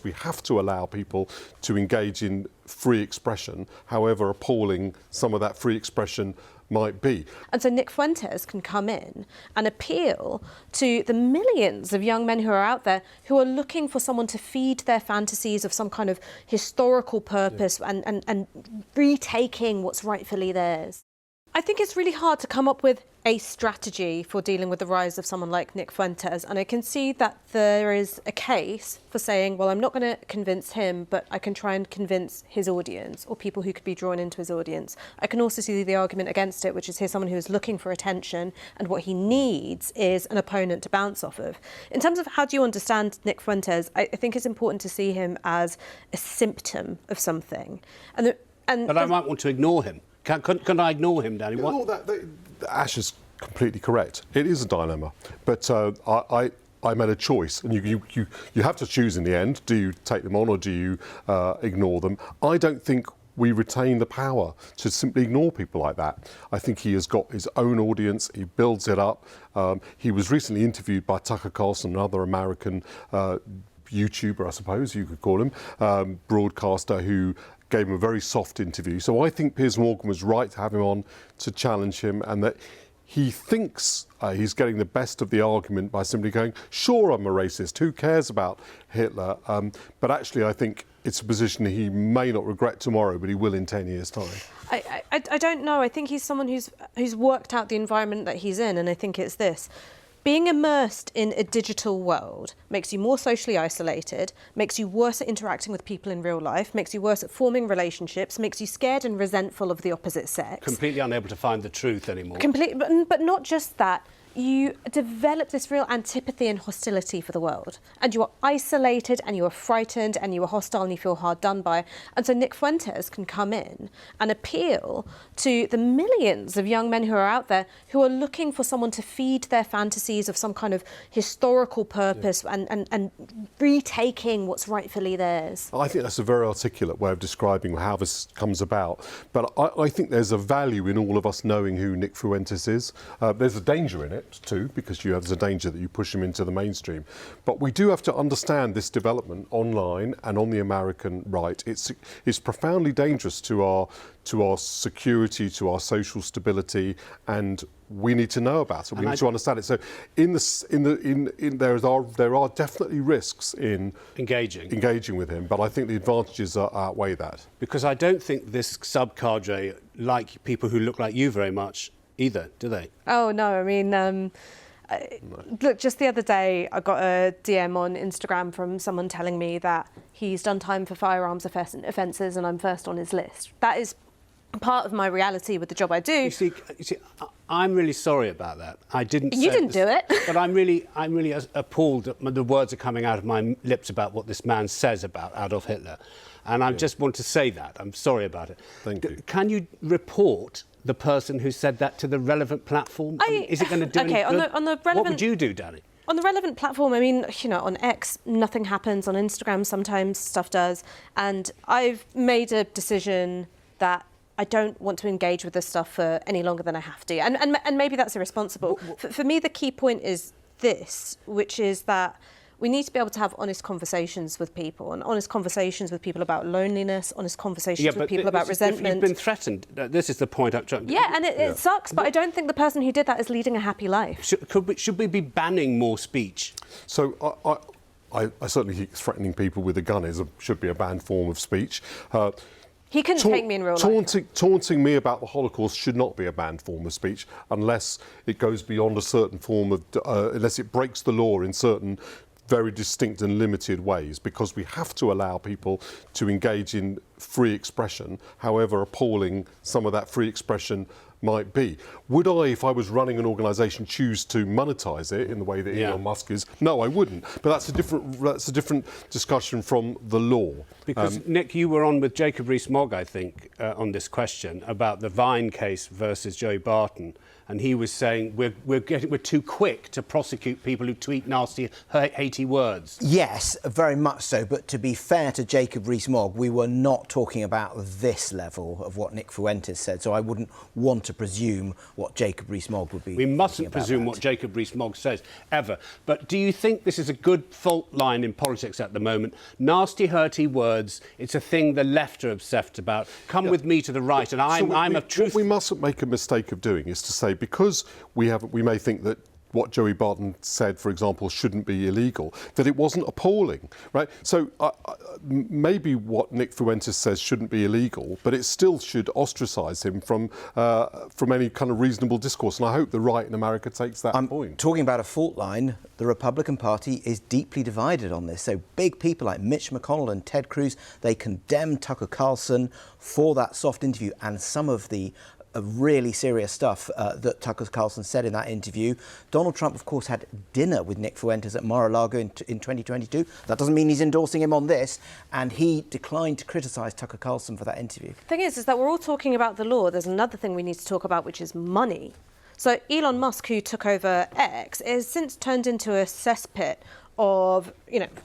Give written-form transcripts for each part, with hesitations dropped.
We have to allow people to engage in free expression, however appalling some of that free expression might be. And so Nick Fuentes can come in and appeal to the millions of young men who are out there who are looking for someone to feed their fantasies of some kind of historical purpose and retaking what's rightfully theirs. I think it's really hard to come up with a strategy for dealing with the rise of someone like Nick Fuentes, and I can see that there is a case for saying, well, I'm not going to convince him, but I can try and convince his audience or people who could be drawn into his audience. I can also see the argument against it, which is here's someone who is looking for attention, and what he needs is an opponent to bounce off of. In terms of how do you understand Nick Fuentes, I think it's important to see him as a symptom of something. But I might want to ignore him. Can I ignore him, Danny? Ash is completely correct. It is a dilemma, but I made a choice, and you have to choose in the end. Do you take them on or do you ignore them? I don't think we retain the power to simply ignore people like that. I think he has got his own audience. He builds it up. He was recently interviewed by Tucker Carlson, another American YouTuber, I suppose you could call him, broadcaster, who gave him a very soft interview. So I think Piers Morgan was right to have him on to challenge him, and that he thinks he's getting the best of the argument by simply going, sure, I'm a racist, who cares about Hitler? But actually, I think it's a position he may not regret tomorrow, but he will in 10 years' time. I don't know. I think he's someone who's worked out the environment that he's in, and I think it's this. Being immersed in a digital world makes you more socially isolated, makes you worse at interacting with people in real life, makes you worse at forming relationships, makes you scared and resentful of the opposite sex. Completely unable to find the truth anymore. But not just that. You develop this real antipathy and hostility for the world. And you are isolated, and you are frightened, and you are hostile, and you feel hard done by. And so Nick Fuentes can come in and appeal to the millions of young men who are out there who are looking for someone to feed their fantasies of some kind of historical purpose and retaking what's rightfully theirs. I think that's a very articulate way of describing how this comes about. But I think there's a value in all of us knowing who Nick Fuentes is. There's a danger in it too, because there's a danger that you push him into the mainstream. But we do have to understand this development online and on the American right. It's profoundly dangerous to our security, to our social stability, and we need to know about it. We need to understand it. So, there are definitely risks in engaging with him, but I think the advantages outweigh that. Because I don't think this sub-cadre like people who look like you very much either, do they? Oh, no, I mean, look, just the other day I got a DM on Instagram from someone telling me that he's done time for firearms offences and I'm first on his list. That is part of my reality with the job I do. You see, I'm really sorry about that. I didn't say You didn't do it. But I'm really appalled that the words are coming out of my lips about what this man says about Adolf Hitler. And I just want to say that. I'm sorry about it. Thank you. Can you report the person who said that to the relevant platform? Is it going to do any good? On the relevant, what would you do, Danny? On the relevant platform, I mean, on X, nothing happens. On Instagram, sometimes stuff does. And I've made a decision that I don't want to engage with this stuff for any longer than I have to. And maybe that's irresponsible. For me, the key point is this, which is that we need to be able to have honest conversations with people, and honest conversations with people about loneliness, honest conversations with people about resentment. You've been threatened. This is the point I'm trying to... Yeah, and it sucks, but I don't think the person who did that is leading a happy life. Should we be banning more speech? So I certainly think threatening people with a gun should be a banned form of speech. He couldn't take me in real life. Taunting me about the Holocaust should not be a banned form of speech unless it goes beyond a certain form of... unless it breaks the law in certain very distinct and limited ways, because we have to allow people to engage in free expression, however appalling some of that free expression might be. Would I, if I was running an organisation, choose to monetise it in the way that Elon Musk is? No, I wouldn't. But that's a different discussion from the law. Because, Nick, you were on with Jacob Rees-Mogg, I think, on this question about the Vine case versus Joe Barton. and he was saying we're too quick to prosecute people who tweet nasty, hatey words. Yes, very much so. But to be fair to Jacob Rees-Mogg, we were not talking about this level of what Nick Fuentes said. So I wouldn't want to presume what Jacob Rees-Mogg would be. We mustn't presume what Jacob Rees-Mogg says, ever. But do you think this is a good fault line in politics at the moment? Nasty, hurty words, it's a thing the left are obsessed about. Come with me to the right, and I'm a truth... What we mustn't make a mistake of doing is to say, because we may think that what Joey Barton said, for example, shouldn't be illegal, that it wasn't appalling, right? So maybe what Nick Fuentes says shouldn't be illegal, but it still should ostracise him from any kind of reasonable discourse. And I hope the right in America takes that point. Talking about a fault line, the Republican Party is deeply divided on this. So big people like Mitch McConnell and Ted Cruz, they condemned Tucker Carlson for that soft interview and some of the really serious stuff that Tucker Carlson said in that interview. Donald Trump, of course, had dinner with Nick Fuentes at Mar-a-Lago in 2022. That doesn't mean he's endorsing him on this, and he declined to criticise Tucker Carlson for that interview. The thing is that we're all talking about the law. There's another thing we need to talk about, which is money. So Elon Musk, who took over X, has since turned into a cesspit of,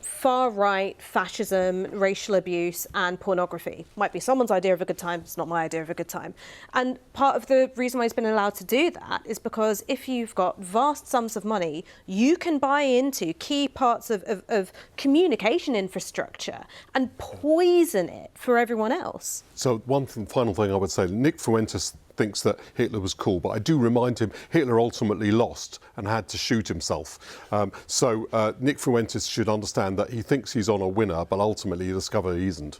far-right fascism, racial abuse and pornography. Might be someone's idea of a good time, it's not my idea of a good time. And part of the reason why he's been allowed to do that is because if you've got vast sums of money, you can buy into key parts of communication infrastructure and poison it for everyone else. So final thing I would say, Nick Fuentes thinks that Hitler was cool, but I do remind him Hitler ultimately lost and had to shoot himself. So Nick Fuentes should understand that he thinks he's on a winner, but ultimately he discovered he isn't.